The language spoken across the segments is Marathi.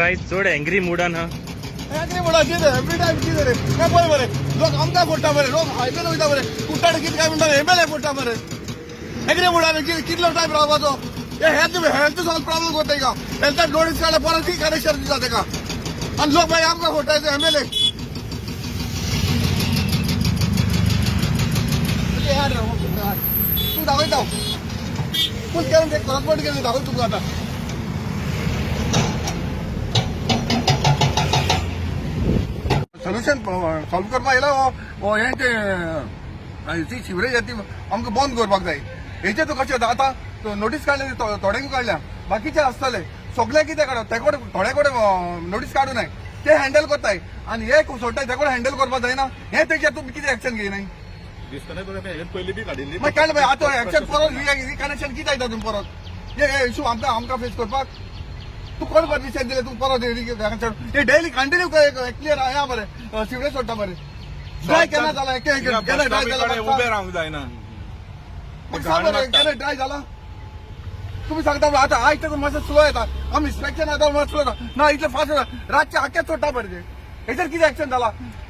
आयज चड एंग्री मुडान हा. एग्री म्हणा कितें एवरी टायम कितें रे काय पळय मरे लोक आमकां फोडटा मरे लोक हायवेन वयता मरे कुट्टाड कितें काय म्हणटा एमएलए फोडटा मरे एग्री म्हणा कितलो टायम रावपाचो हेल्थ सगळो प्रॉब्लेम करता का हेल्थाक नोटीस काडल्या परत ती कनेक्शन दिता तेका आनी लोक मागीर आमकां फोडटाय एमएलए तूं दाखयता पूण केलें ते करस्पॉन्ड केलें दाखय तुका आतां सोल्युशन सॉल्व करपाक येयला हो हें ते शिवरेज ती आमकां बंद करपाक जाय हेचे तूं कशें आतां नोटीस काडले थोड्यांक काडल्या बाकीचे आसतले सगळे कितें काडप ते कडेन थोडे कडेन नोटीस काडूं नाय ते हँडल करताय आनी हे सोडटाय ते कडेन हँडल करपाक जायना हें तेजेर तुमी कितें एक्शन घेयनाय पयलीं बी काडिल्ली मागीर काडलें मागीर आतां एक्शन परत ही कनेक्शन कितें जाता तुमी परत हे इशू आमकां फेस करपाक तू कोण परमिशन दिले तू परत हे डेली कंटिन्यू क्लियर आहे बरे शिवरेज सोडटा बरे ड्राय केन्ना जाला केन्ना ड्राय जाला उबे रावंक जायना केन्ना ड्राय जाला तुम्ही सांगता आतां आयज ते मातशें स्लो येता आमी इन्स्पेक्शन येता मातशें स्लो येता ना इतले फास्ट येता रातचे आख्खेच सोडटा बरे ते हेचेर कितें एक्शन जाला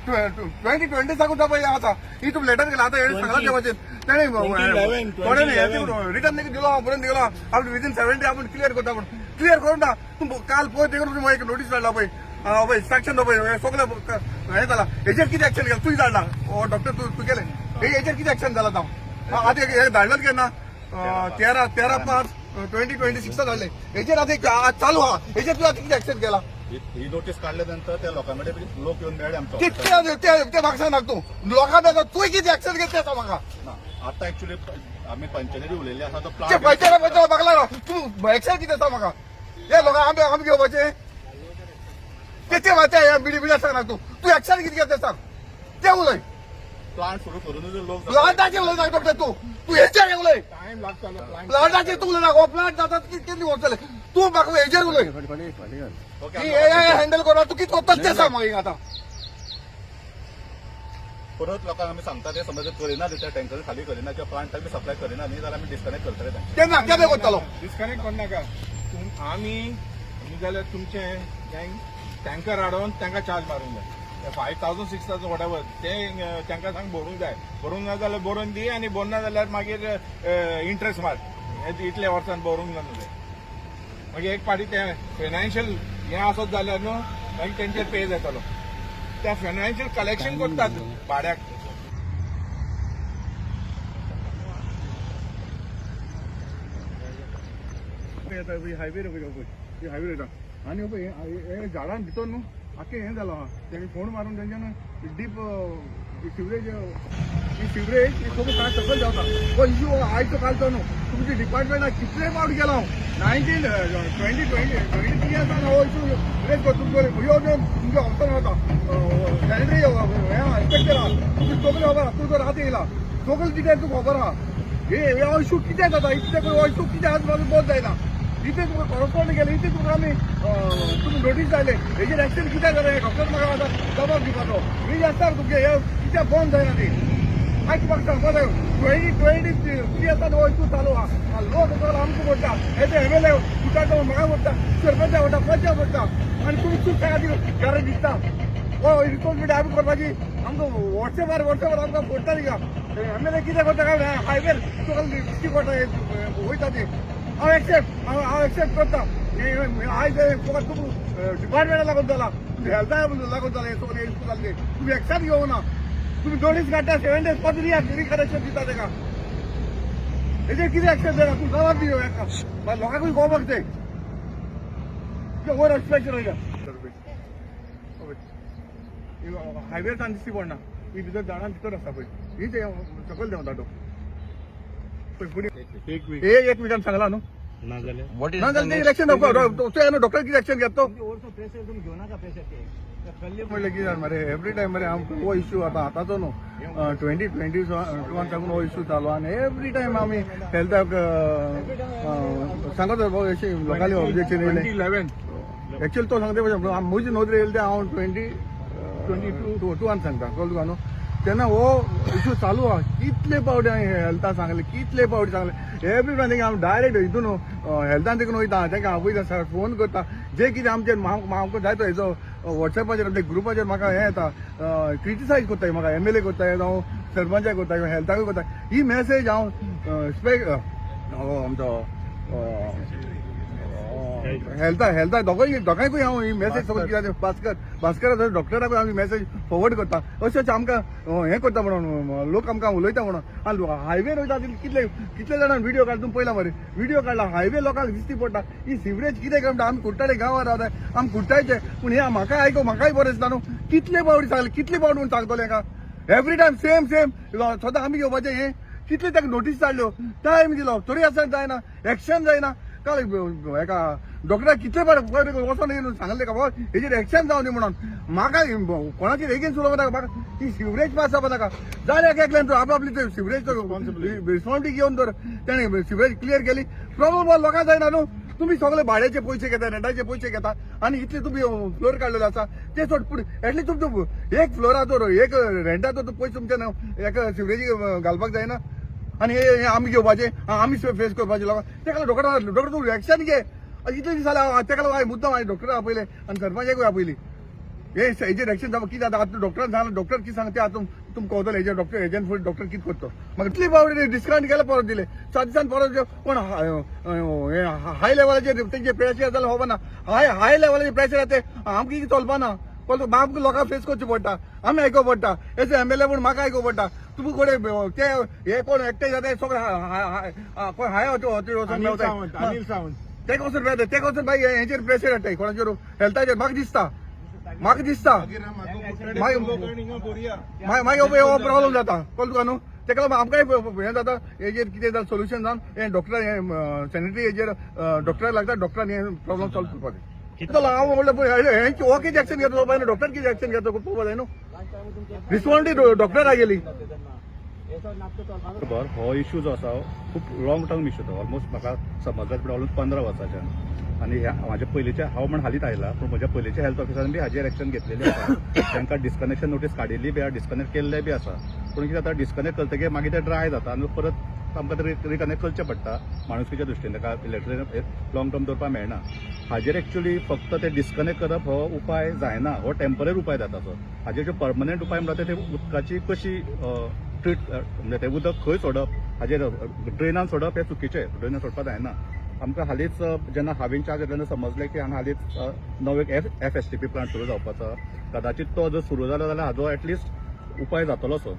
2020 साकून पळय आतां ही तुमी लेटर केला आतां सांगला ते वचून तेणे थोडे रिटर्न दिलो बरोवन दिलो आपूण विदीन 70 आपूण क्लियर करता पूण क्लियर करून ना तूं काल पळय ते करून एक नोटीस धाडला पळय पळय इन्स्ट्रक्शन पळय सगळें हें जाला हेचेर कितें एक्शन केलें तुवें धाडला डॉक्टर तूं केलें हेचेर कितें एक्शन जाला आतां आतां एक धाडलें केन्ना 13/5/2026 धाडलें हेचेर आतां चालू आहा हेचेर तुवें आतां कितें एक्शन केला ही नोटीस काढल्या नंतर त्या लोकांकडे लोक येऊन मेळ्ळे आमकां ते म्हाका सांग तूं लोकांना तुवें कितें एक्शन घेतलें आतां म्हाका आतां एक्चुअली आमी पंचायती उलयल्ली आसा तो ते प्लान पैसे म्हाका लागला तूं एक्शन कितें आसा म्हाका हे लोकां आमी घेवपाचे ते मातशें बिडी सांग तूं एक्शन कितें घेतलें सांग ते उलय प्लांट सुरू करून लोक प्लांटाचेर उलय नाका डॉक्टर तूं हेचेर उलय टायम लागतलो प्लांटाचेर तूं उलय नाका प्लांट जाता कितली वचतले तूं म्हाका हेचेर उलय हँडल करता तूं कितें करता तें सांग म्हाका आतां परत लोकांक आमी सांगता ते समज करिना त्या टँकर खाली करिना किंवा प्लांट आमी सप्लाय करिना न्ही जाल्यार आमी डिस्कनेक्ट करतले केन्ना केन्ना करतलो डिस्कनेक्ट करनाका आमी जाल्यार तुमचे टँकर हाडून तांकां चार्ज मारूंक जाय 5,000 6,000 वॉटेवर ते तांकां सांग भरूंक जाय भरूंक ना जाल्यार भरून दी आनी भरना जाल्यार मागीर इंट्रस्ट मार इतल्या वर्सान भरूंक जाय मागीर एक फावटी ते फायनान्शियल हें आसत जाल्यार न्हू मागीर तेंचेर पे जातलो त्या फायनान्शियल कलेक्शन करतात भाड्याक हायवे हायवे येता आनी हे झाडां भितर न्हू आख्खें हें जालां तेणी फोन मारून तेंच्यान डीप सिवरेज सिवरेज सगळें काय सकयल जाता हो इश्यू आयचो कालचो न्हू तुमच्या डिपार्टमेंटाक कितले फावट गेला हांव 2023 येताना हो इश्यू रेज करता तुमचो तुमच्या ऑफिसान वता सॅनिटरी इन्स्पेक्टर आहा तुमी सगळे खबर आहा तूं जर आतां येयला सगळे डिटेल तुका खबर आहा हे इश्यू कितें जाता इतले हो इश्यू कितें आज माझं बंद जायना इथे तुका करस्पॉन्ड केले इथे तुका आमी तुमी नोटीस धाडले हेचेर एक्शन कित्याक जालें डॉक्टर म्हाका आतां जबाब दिवपाचो रीज आसता तुमगे हे कित्याक बंद जायना ती आयज म्हाका सांगपा जाय 2023 येता हो इश्यू चालू आहा लोक आमकां पडटा हे ते एमएलए उठाटा म्हाका पडटा सरपंचा पडटा पंचा पडटा आनी तुमी चूक सांगा गरज दिसता हो रिस्पॉन्सिबिलिटी आमी करपाची आमकां वॉट्सॅपार आमकां पडटा न्ही का एमएलए कितें करता काय हायवेर तुका दिश्टी पडटा वयता ती हांव एक्सेप्ट करता आयज फकत तुमी डिपार्टमेंटा लागून जाला हेल्था लागून जाला हे सगळे इश्यू जाल्ले तुमी एक्शन घेवना तुमी नोटीस काडटा 7 days परत रिकनेक्शन दिता तेका हेचेर कितें एक्शन जायना तूं जबाब दियो हेका लोकांकूय कळपाक जाय वयर इन्स्पेक्टर वयता हायवेर सान दिश्टी पडना ही भितर झाडां भितर आसा पळय ही सकयल देंवता तो एक मिनिटान सांगला न्हू ना जाल्यार इलेक्शन डॉक्टर कितें एक्शन घेता म्हणलें कितें मरे एवरी टायम मरे आमकां हो इश्यू आतांचो न्हू 2021 साकून हो इश्यू चालू आनी एवरी टायम आमी हेल्थाक सांगत अशें लोकांनी ऑब्जेक्शन येयलें 2011 एक्चुअली तो सांगता म्हजी नोंद येयली ते हांव 2022 सांगता कळ्ळें तुका न्हू तेन्ना हो इश्यू चालू आहा कितले फावटी हांवें हेल्था सांगले कितले फावटी सांगले एवरी टायम हांव डायरेक्ट हितून हेल्थान देखून वयता तांकां हांव पयता फोन करता जे कितें आमचेर म्हाका जाय तो हेजो वॉट्सॅपाचेर आमच्या ग्रुपाचेर म्हाका हें येता क्रिटिसायज कोत्ताय म्हाका MLA कोत्ताय जावं सरपंचाक कोत्ताय हेल्थाकूय कोत्ताय ही मेसेज हांव आमचो हेल्था दोगांयकूय हांव ही मेसेज सगळी भास्कर डॉक्टराकूय हांव ही मेसेज फॉरवर्ड करता अशेंच आमकां हें करता म्हणून लोक आमकां उलयता म्हणून आनी हायवेर वयता कितले जाणांनी व्हिडिओ काडला तुमी पळयला मरे व्हिडिओ काडला हायवे लोकांक दिसती पडटा ही सिवरेज कितें म्हणटा आमी कुट्टाळे गांवांत रावताय आमी कुट्टायचे पूण हे म्हाकाय बरें दिसता न्हू कितले फावटी सांगले कितले फावटी म्हूण सांगतले हाका एवरी टायम सेम सदां आमी घेवपाचें हें कितले ताका नोटीस धाडल्यो टायम दिलो तरी आसत जायना एक्शन जायना काल हेका डॉक्टराक कितले फावटी वचोन येवन सांगले का बाबा हेजेर एक्शन जावं न्ही म्हणून म्हाका कोणाचेर एगेन्स्ट उलोवप नाका म्हाका ती सिवरेज पास जावपा नाका जाल्यार एकल्यान तर आपली ते सिवरेज रिस्पॉन्सिबिलिटी घेवन तर तेणें सिवरेज क्लियर केली प्रॉब्लम लोकांक जायना न्हू तुम्ही सगळे भाड्याचे पयशे घेता रेंटाचे पयशे घेता आणि इतले तुम्ही फ्लोर काडलेले आसा ते सोड पूण एटलीस्ट तुमचो एक फ्लोराचो एक रेंटाचो पयशे तुमचे एका सिवरेजी घालपाक जायना आणि हे आमी घेवपाचे आमी फेस करपाचे लोकांक तेका डॉक्टर तूं एक्शन घे इतले दीस जाले तेका लागून हांवें मुद्दम डॉक्टराक आपयले आनी सरपंचाकूय आपयली हेजेर एक्शन जावं कितें जाता आतां डॉक्टरान सांगलें डॉक्टर कितें सांगता आतां तुमकां कळटलें हेजेर डॉक्टर हेजेन फुडें डॉक्टर कितें करता म्हाका इतली फावटी डिस्कावंट केला परत दिले 7 दिसान परत कोण हाय लेवलाचेर तेंचे प्रेशर जाल्यार खबर ना हाय लेवलाचेर प्रेशर येता आमकां कितें चलपा ना पण आमकां लोकांक फेस करचें पडटा आमी आयकूंक पडटा एज MLA म्हूण म्हाका आयकूंक पडटा तुमी कोण ते हे कोण एकटे जाता सगळे कोण हाय अनिल सावंत तेका वचून बाय हेचेर प्रेशर येता कोणाचेर हेल्थाचेर म्हाका दिसता मागीर हो प्रॉब्लम जाता कळ्ळें तुका न्हू तेका लागून आमकांय हें जाता हेजेर कितें जाता सोल्युशन जावन हें डॉक्टर हें सॅनिटरी हेजेर डॉक्टराक लागता डॉक्टरान हें प्रॉब्लम सॉल्व करपाचें कितलो हांव म्हणलें हो कितें एक्शन घेतलो पळय डॉक्टर कितें एक्शन घेतलो पळोवपा जाय न्हू रिस्पॉन्सिबिलिटी डॉक्टराक गेली बरोबर हो इश्यू जो आसा खूब लॉंग टर्म इश्यू तो ऑलमोस्ट म्हाका समजल्यार ऑलमोस्ट 15 वर्साच्यान आनी म्हाजे पयलींचे हांव म्हण हालींच आयला पूण म्हज्या पयलींच्या हेल्थ ऑफिसरान बी हाजेर एक्शन घेतलेली आसा तांकां डिस्कनेक्शन नोटीस काडिल्ली बी डिस्कनेक्ट केल्ले बी आसा पूण कितें जाता डिस्कनेक्ट करतकीर मागीर ते ड्राय जाता आनी परत आमकां ते रिकनेक्ट करचें पडटा माणुसकीच्या दृश्टीन ताका इलेक्ट्रिक लॉंग टर्म दवरपाक मेळना हाजेर एक्चुअली फक्त ते डिस्कनेक्ट करप हो उपाय जायना हो टेम्पररी उपाय जाता तो हाजेर जो परमनंट उपाय म्हणटा ते उदकाची कशी ट्रीट म्हणजे ते उदक खंय सोडप हाजेर ड्रेनान सोडप हे चुकीचें ड्रेनान सोडपाक जायना आमकां हालींच जेन्ना हांवें चार्ज घेतल्यान समजलें की हांगा हालींच नवो एक FSTP प्लांट सुरू जावपाचो कदाचित तो जर सुरू जालो जाल्यार हाजो एटलिस्ट उपाय जातलो सो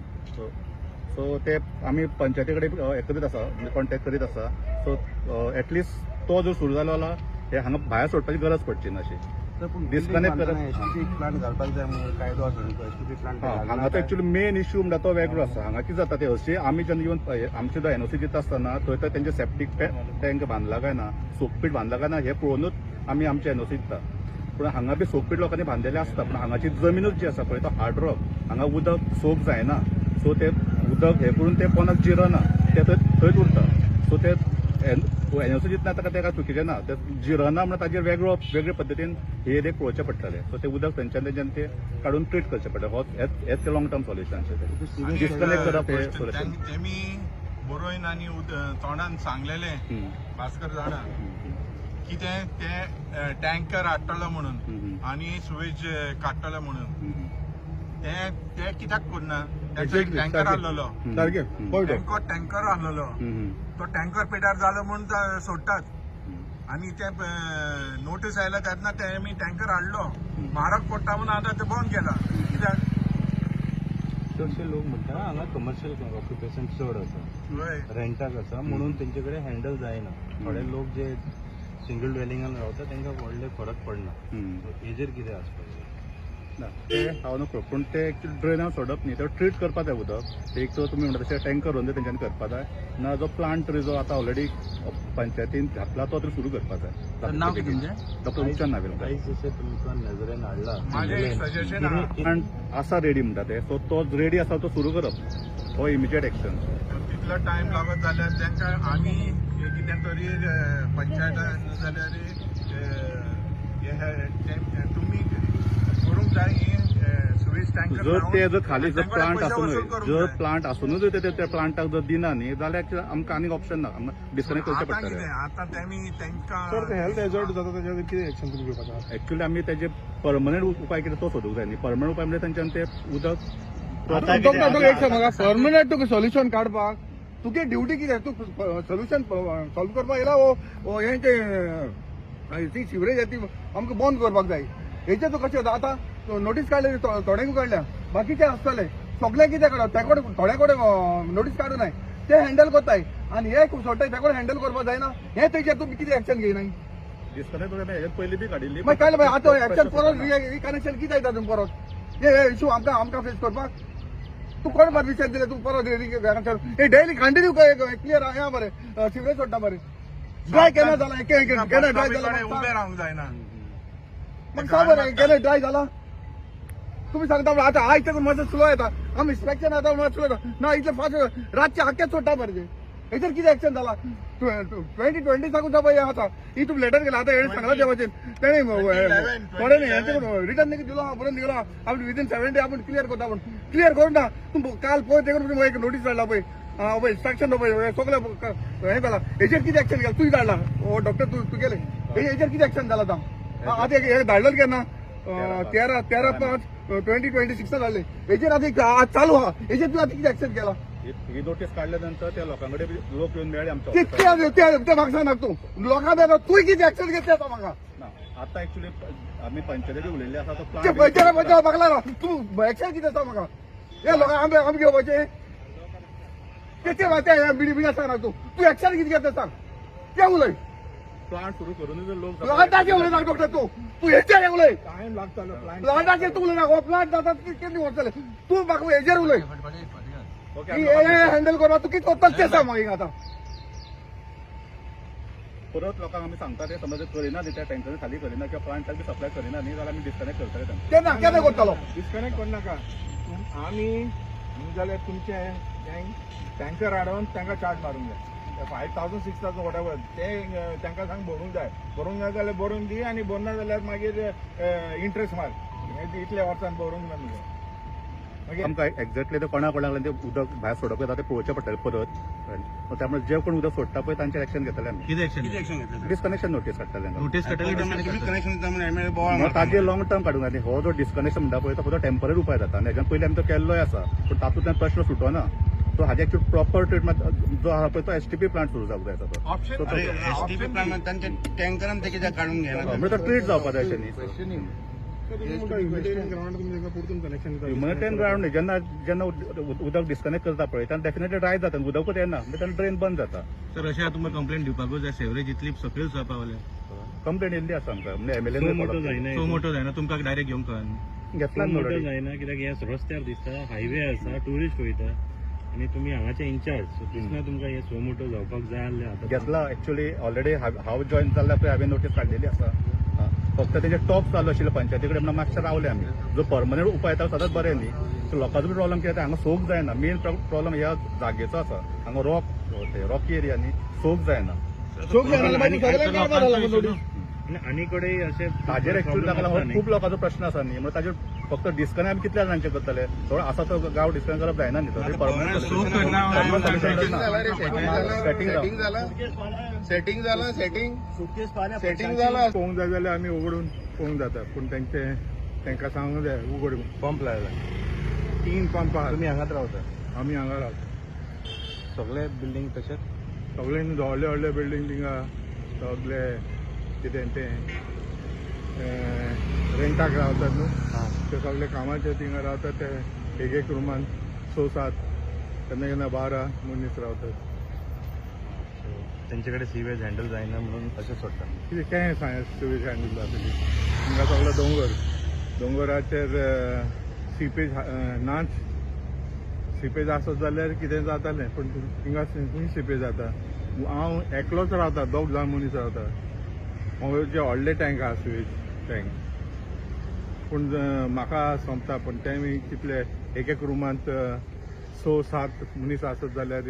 ते आमी पंचायती कडेन हें करीत आसा म्हणजे कॉन्टेक्ट करीत आसा सो एटलिस्ट तो जर सुरू जालो जाल्यार हे हांगा भायर सोडपाची गरज पडची ना अशी डिस्कनेक्ट करप प्लांट घालपाक जाय म्हणून कायदो आसा प्लांट हांगा तो एक्चुअली मेन इश्यू म्हणटा तो वेगळो आसा हांगा कितें जाता ते हरशीं आमी जेन्ना इवन आमचे जो NOC दिता आसतना थंय तर तेंचे सेप्टीक टँक बांदला काय ना सोकपीट बांदला काय ना हे पळोवनूच आमी आमचे NOC दिता पूण हांगा बी सोकपीट लोकांनी बांदिल्ले आसता पूण हांगाची जमीनूच जी आसा पळय तो हार्ड रॉक हांगा उदक सोक जायना सो ते उदक हे करून ते पोंदाक जिरना ते थंयच उरता सो ते NOC दितना ताका चुकीचें ना ते जिरना म्हणून ताजेर वेगळे पद्दतीन हे एक पळोवचें पडटलें सो ते उदक थंयच्यान ते काडून ट्रीट करचें पडटलें हेच ते लॉंग टर्म सोल्युशन डिस्कनेक्ट करप हे सोल्युशन तेमी बरोवन आनी तोंडान सांगलेले भास्कर जाणा कितें ते टँकर हाडटलो म्हणून आनी सुवेज काडटलो म्हणून ते कित्याक करना टँकर हाडलेलो टँकर हाडलेलो तो टँकर पेटार जालो म्हणून सोडटात आनी ते नोटीस आयला तेन्ना तेमी टँकर हाडलो म्हारग पडटा म्हणून आतां ते बंद केला कित्याक चडशे लोक म्हणटा हांगा कमर्शियल ऑक्युपेशन चड आसा रेंटाक आसा म्हणून तेंचे कडेन हँडल जायना थोडे लोक जे सिंगल ड्वेलिंगान रावता तांकां व्हडले फरक पडना हेजेर कितें आसपाक ना ते हांव नको पूण ते एक्चुअली ड्रेनान सोडप न्ही ते ट्रीट करपा जाय उदक एक तो तुमी म्हणटा तशें टँकर व्हरून तेंच्यांनी करपा जाय ना जो प्लांट तरी जो आतां ऑलरेडी पंचायतीन घातला तो तरी सुरू करपा जाय नांव कितें तुमचें डॉक्टर उपचार नावेल जशें तुमकां नजरेन हाडला म्हाजें सजेशन प्लांट आसा रेडी म्हणटा ते सो तो रेडी आसा तो सुरू करप हो इमिजिएट एक्शन तितलो टायम लागत जाल्यार तांकां आमी कितें तरी पंचायत जाल्यार तुमी करूंक जाय सुवेज टँकर जर खाली जर प्लांट आसूनय जर प्लांट आसूनच त्या प्लांटाक जर दिना न्ही जाल्यार आमकां आनीक ऑप्शन ना आमकां डिस्कनेक्ट करचें आता पडटलें कितें आता तेमी तांकां हेल्थ हॅझार्ड जाता त्याच्यावर किती ऍक्शन तुम्ही घेवपाचा एक्च्युली आमी तेजे परमनंट उपाय कितें तो सोदूंक जाय न्ही परमनंट उपाय म्हणजे तांच्यान तें उदक एक सांग म्हाका परमनंट तुका सोल्युशन काडपाक तुगे ड्युटी कितें तू सोल्युशन सॉल्व करपाक येयला वो हे ती सिवरेज ती आमकां बंद करपाक जाय हेचे तू कशें जाता आतां नोटीस काडले थोड्यांक काडल्या बाकीचे आसतले सगळे कितें काडप ते कडेन थोड्या कडेन नोटीस काडूं नाय ते हँडल करताय आनी हे सोडटाय ते कडेन हँडल करपाक जायना हे तेजेर तुमी कितें एक्शन घेयनाय डिस्कनेक्ट हेजे पयलीं बी काडिल्ली मागीर काडलें आतां एक्शन परत रिकनेक्शन कितें येता तुमी परत हे इशू आमकां फेस करपाक तू कोण परमिशन दिले तू परत हे डेली कंटिन्यू क्लियर आहे बरे सिवरेज सोडटा बरे ड्राय केन्ना जाला केन्ना ड्राय जाला उबे रावंक जायना मग सांग बरं केन्ना ड्राय झाला तुम्ही सांगता आता आयचं माझं स्लो येता आम्ही इन्स्पेक्शन आता माझं स्लो येता ना इथलं फास्ट रातचे आख्यात सोडटा बरे हेचेर कितें एक्शन जाला 2020 सांगून जा आता ही तुम्ही लेटर केला आता हे सांगला जेव्हाचे त्याने थोडे नाही रिटर्न दिलो बरोबर दिलो आपण विदिन 7 डे आपण क्लिअर करतो आपण क्लिअर करून ना तुम काल पोय ते करून एक नोटीस काढला पळय इन्स्ट्रक्शन पळय सगळं हे केला हेचेर किती एक्शन केला तूच धाडला ओ डॉक्टर तू गेले हेचेर किती एक्शन झाला आता आता हे धाडलं केन्ना 13/5/2026 धाडले हेचेर आता चालू हा हेचेर तू आता किती एक्शन केला ही नोटीस काढल्यानंतर त्या लोकांकडे लोक येऊन मेळ्ळे आमच्या ते म्हाका सांग तू लोकांना तू किती एक्शन घेतली आता म्हाका आता एक्च्युली आम्ही पंचायती उलयल्ले आसा तो ते प्लांट पैसे बघला ना तू एक्शन किती आसा म्हाका हे लोक आम्ही घेवपाचे ते बिडी सांग ना तू एक्शन किती घेता सांग ते उलय प्लांट सुरू करून जर लोक प्लांटाचे उलय सांग डॉक्टर तू हेचेर उलय टाइम लागतलो प्लांटाचे तू उलय ना प्लांट जाता किती वचतले तू म्हाका हेचेर उलय ओके हँडल करपा तू किती वचत ते सांग मागीर आता परत लोकांक आमी सांगता ते समज करिना न्ही त्या टँकर खाली करिना किंवा प्लांटाक बी सप्लाय करिना न्ही जाल्यार आमी डिस्कनेक्ट करतले तांकां केन्ना केन्ना करतलो डिस्कनेक्ट करू नाका आमी जाल्यार तुमचे टँकर हाडून तांकां चार्ज मारूंक जाय 5,000 6,000 वॉटेवर ते तांकां सांग भरूंक जाय जाल्यार भरून दी आनी भरना जाल्यार मागीर इंट्रस्ट मार इतल्या वर्सान भरूंक ना न्ही आमकां एक्झॅक्टली ते कोणा लागून ते उदक भायर सोडप येता ते पळोवचें पडटलें परत त्यामुळे जे कोण उदक सोडटा पळय तांचेर एक्शन घेतले आमी किती एक्शन डिस्कनेक्शन नोटीस काडटले तांकां नोटीस मग ताजेर लॉंग टर्म काडूंक जाय हो जो डिस्कनेक्शन म्हणटा पळय तो फक्त टेम्पररी उपाय जाता आनी हेज्यान पयलीं आमी तो केल्लोय आसा पूण तातूंतल्यान प्रश्न सुटोना सो हाजे एक्च्युअली प्रॉपर ट्रिटमेंट जो आहा पळय तो एसटीपी प्लांट सुरू जावंक जाय तो टँकरान ते कित्याक काडून घेना म्हणजे तो ट्रीट जावपा जाय अशें ह्युमॅनिटेरियन ग्राउंड न्ही जेन्ना उदक डिस्कनेक्ट करता पळय तेन्ना डेफिनेटली ड्राय जाता उदकूच येना म्हणजे तेन्ना ड्रेन बंद जाता तर अशें तुमकां कंप्लेंट दिवपाकूच जाय सेवरेज इतली सकयल पावल्या कंप्लेंट येयल्ली आसा आमकां म्हणजे एमएलए सो मोठो जायना तुमकां डायरेक्ट घेवंक कळना घेतला मोठं जायना कित्याक ह्या रस्त्यार दिसता हायवे आसा टुरिस्ट वयता आनी तुमी हांगाचे इन्चार्ज सो दिसना तुमकां हे सो मोठो जावपाक जाय आसलें आतां घेतला एक्च्युअली ऑलरेडी हांव जॉईन जाल्ल्या पळय हांवें नोटीस काडलेली आसा फक्त तेजे टॉप चालू आशिल्ले पंचायती कडेन म्हणून मातशें रावले आमी जो परमनंट उपाय येता सदांच बरें न्ही सो लोकांचो बी प्रॉब्लम कितें हांगा सोक जायना मेन प्रॉब्लम ह्या जागेचो आसा हांगा रॉकी एरिया न्ही सोक जायना आनी कडेन अशें ताजेर एक्च्युअली ताका खूब लोकांचो प्रश्न आसा न्ही म्हणजे ताजेर फक्त डिस्कनेक्ट आमी कितल्या जाणांचे करतले थोडो आसा तो गांव डिस्कनेक्ट करप जायना न्ही सेटिंग जाला पळोवंक जाय जाल्यार आमी उगडून पळोवंक जाता पूण तांकां सांगूंक जाय उगड पंप लायला 3 पंप आहा तुमी हांगाच रावता आमी हांगा रावता सगळे बिल्डींग तशेंच सगळे व्हडले व्हडले बिल्डींग थिंगा सगळे कितें ते रेंटाक रावतात न्हू ते सगळे कामाचे थिंगा रावतात ते एक रुमान 6-7 केन्ना केन्ना 12 मनीस रावतात तेंचे कडेन सीवेज हँडल जायना म्हणून अशें सोडटा कितें कें सुविधा हँडल जातली हिंगा सगळो दोंगराचेर सिपेज नाच सिपेज आसत जाल्यार कितें जातालें पूण हिंगा खंय सिपेज जाता हांव एकलोच रावता 2 जाण मनीस रावता जे व्हडले टँक आहा सुवेज टँक पूण म्हाका सोंपता पूण ते कितले एक रुमांत 6-7 मनीस आसत जाल्यार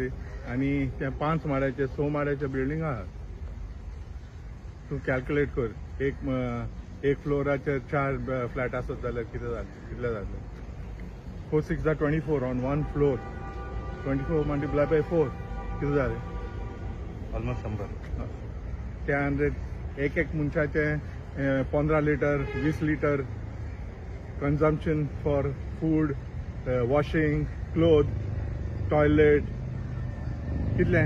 आनी ते 5 माळ्याचे 6 माळ्याचे बिल्डींग आहा तूं कॅल्क्युलेट कर एक फ्लोराचेर 4 फ्लॅट आसत जाल्यार कितले जातले 4 6 24 ऑन 1 फ्लोर 24 मल्टिप्लाय बाय 4 किती झाले ऑलमोस्ट 100. त्या एक मनशाचे 15 litre 20 litre consumption for food washing cloth toilet कितले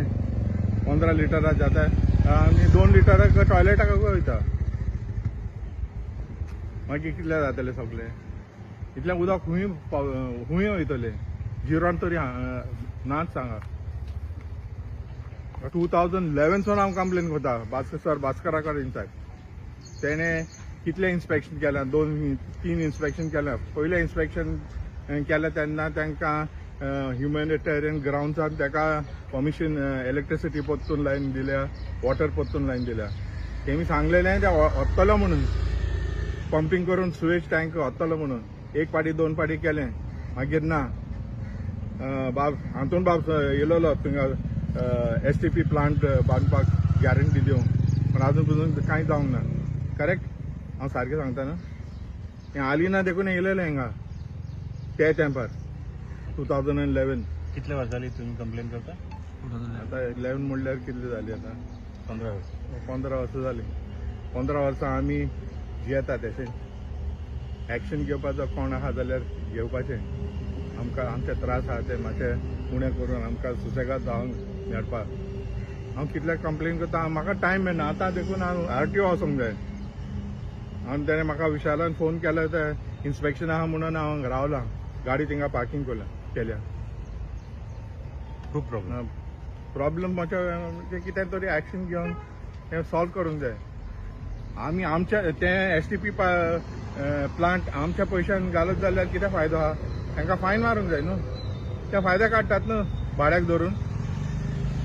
15 लिटरा जाता आनी 2 लिटराक टॉयलेटाक वयता मागीर कितले जातले सगळे इतलें उदक खूंय वयतले जिरोन तरी नाच सांगा 2011 सावन हांव कंप्लेन करता सर भास्करा कडेन तेणे कितले इन्स्पेक्शन केल्या 2-3 इन्स्पेक्शन केल्या पयलें इन्स्पेक्शन केलें तेन्ना तांकां ह्युमॅनिटेरियन ग्राउंड्सान ताका परमिशन इलेक्ट्रिसिटी परतून लायन दिल्या वॉटर परतून लायन दिल्या तेमी सांगलेलें ते वतलो म्हणून पंपिंग करून सुवेज टँक वतलो म्हणून 1 पाटी 2 पाटी केलें मागीर ना बाब हातून बाब येयलोलो थिंगा STP प्लांट बांदपाक गॅरंटी दिवंक पण अजून पसून कांय जावंक ना करेक्ट हांव सारकें सांगता ना हें हालीं ना देखून येयलेलें हिंगा ते तेंपार 2011 कितले वर्सां जाली तुम्ही कंप्लेन करता? आतां 11 म्हणल्यार कितले जाली आतां 15 वर्सां. 15 वर्सां जाली 15 वर्सां आमी जियेता तशें एक्शन घेवपाचो कोण आहा जाल्यार घेवपाचें आमकां आमचे त्रास आहा ते मातशे उणें करून आमकां सुसेगाद जावंक मेळपाक हांव कितले कंप्लेन करता म्हाका टायम मेळना आतां देखून हांव RTO वचोंक जाय आनी तेणें म्हाका विशालान फोन केलो ते इन्स्पेक्शन आहा म्हणून हांव रावलां गाडी थिंगा पार्किंग केल्या खूप प्रॉब्लेम. प्रॉब्लेम मातशें कितें तरी एक्शन घेवन तें सॉल्व करूंक जाय आमी आमच्या तें STP प्लांट आमच्या पयशान घालत जाल्यार कितें फायदो आहा तांकां फायन मारूंक जाय न्हू ते फायदे काडटात न्हू भाड्याक धरून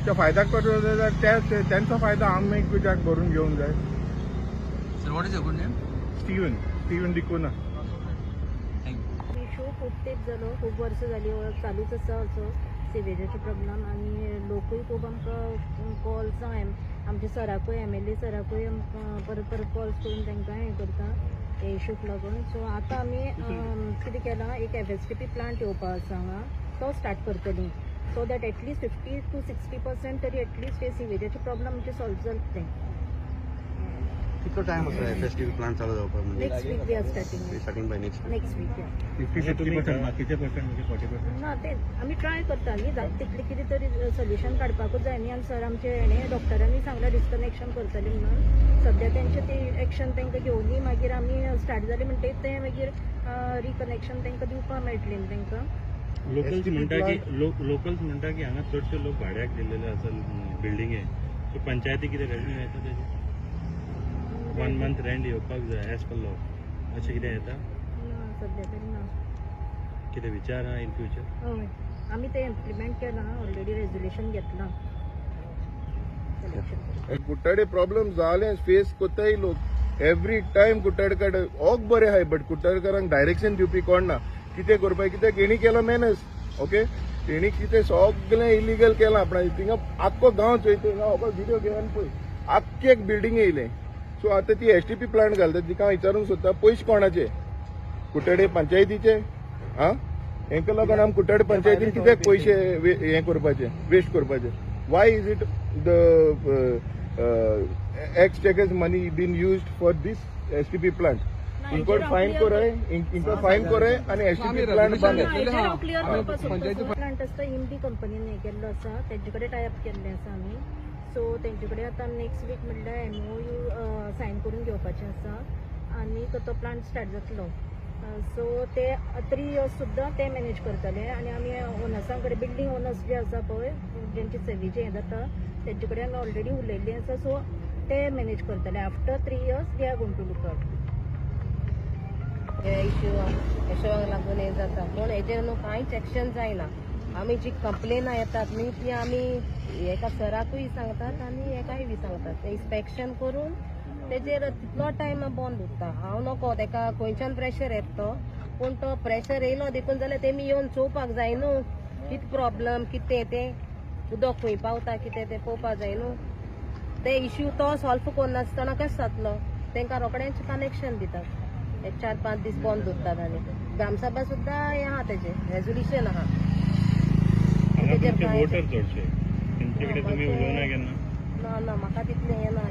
त्या फायद्याक करता जाल्यार तेंचो फायदो आमी कित्याक भरून घेवंक जाय. Sir what is your good name? Steven डिकोना. इश्यू खूप तेच जालो खूप वर्स जाली चालूच आसा असो सिवेजाचो प्रॉब्लम आनी लोकूय खूब आमकां कॉल्स आमच्या सराकूय MLA सराकूय आमकां परत परत कॉल्स करून तांकां हें करता हे इश्यूक लागून सो आतां आमी कितें केलां एक FSTP प्लांट येवपा आसा हांगा तो स्टार्ट करतली सो दॅट एटलीस्ट 50 to 60% तरी एटलीस्ट हे सिवेजाचे प्रॉब्लम आमचे सॉल्व जातले. कितलो टाइम आसा FSTP प्लांट चालू जावपाक म्हणजे next week we are starting by next week 50-60% बाकीचे पर्सेंट म्हणजे 40%. ना ते आमी ट्राय करता न्ही जाता तितले कितें तरी सोल्युशन काडपाकूच जाय न्ही आनी सर आमचे हेणे डॉक्टरांनी सांगला डिस्कनेक्शन करतले म्हणून सद्या तेंचे ते एक्शन तांकां घेवनी मागीर आमी स्टार्ट जाले म्हणटकीर ते मागीर रिकनेक्शन तांकां दिवपाक मेळटलें न्ही तांकां. लोकल्स म्हणटा की हांगा चडशे लोक भाड्याक दिल्लेले आसा बिल्डिंगे सो पंचायती कितें रेवन्यू येता तेजे 1 month रेंट येवपाक जाय एज पर लॉ अशें कितें येता ना सद्या तरी ना. कितें विचार आहा इन फ्युचर? हय आमी ते इम्प्लिमेंट केलां ऑलरेडी रेजोल्युशन घेतलां. कुट्टाडे प्रॉब्लेम जाले फेस कोत्ताय लोक एवरी टायम कुट्टाडे कडेन ओग बरें आहाय बट कुट्टाडकारांक डायरेक्शन दिवपी कोण ना कितें करपाक कित्याक हेणी केलो मॅनस ओके तेणी कितें सगळें इलिगल केलां पण थिंगा आख्खो गांव चोयता हो व्हिडिओ घेवन पळय आख्खे एक बिल्डींग येयलें सो आतां ती STP प्लांट घालता तिका हांव विचारूंक सोदता पयशे कोणाचे कुट्टाडे पंचायतीचे आं हेंका लागून आमी कुट्टाडे पंचायतीन कित्याक पयशे हें करपाचे वेस्ट करपाचे why is it the ex tax money been used for this STP plant इनको फाइन करे आणि STP प्लांट बांद प्लांट आसता हिंदी कंपनीन हे केल्लो आसा तेंचे कडेन टायअप केल्लें आसा आमी सो तेंचे कडेन आतां नेक्स्ट वीक म्हणल्यार MOU सायन करून घेवपाचें आसा आनी तो प्लांट स्टार्ट जातलो सो ते 3 years सुद्दां ते मॅनेज करतले आनी आमी ओनर्सां कडेन बिल्डींग ओनर्स जे आसा पळय जेंचे सेवेचे हें जाता तेंचे कडेन आमी ऑलरेडी उलयल्लीं आसा सो ते मॅनेज करतले after 3 years they are going to look out. हे इश्यू एशोवाक लागून हें जाता पूण हेजेर न्हू कांयच एक्शन जायना आमी जी कंप्लेनां येतात न्ही ती आमी एका सराकूय सांगतात आनी एकाय बी सांगतात ते इन्स्पेक्शन करून तेजेर तितलो टायम बंद उरता हांव नको तेका खंयच्यान प्रेशर येता तो पूण तो प्रेशर येयलो देखून जाल्यार तेमी येवन चोवपाक जाय न्हू कितें प्रॉब्लम कितें तें उदक खंय पावता कितें तें पळोवपाक जाय न्हू ते इश्यू तो सॉल्व करनासतना कशें जातलो तांकां रोखडेंच कनेक्शन दितात एक 4-5 दीस बंद दवरतात आनी ग्रामसभा सुद्धा हे आहा तेजे रेझोल्युशन आहा हांगा तेजेर तुमचे कांय वोटर चडशे तेंचे कडेन तुमी उलोवना केन्ना ना म्हाका तितलें हें ना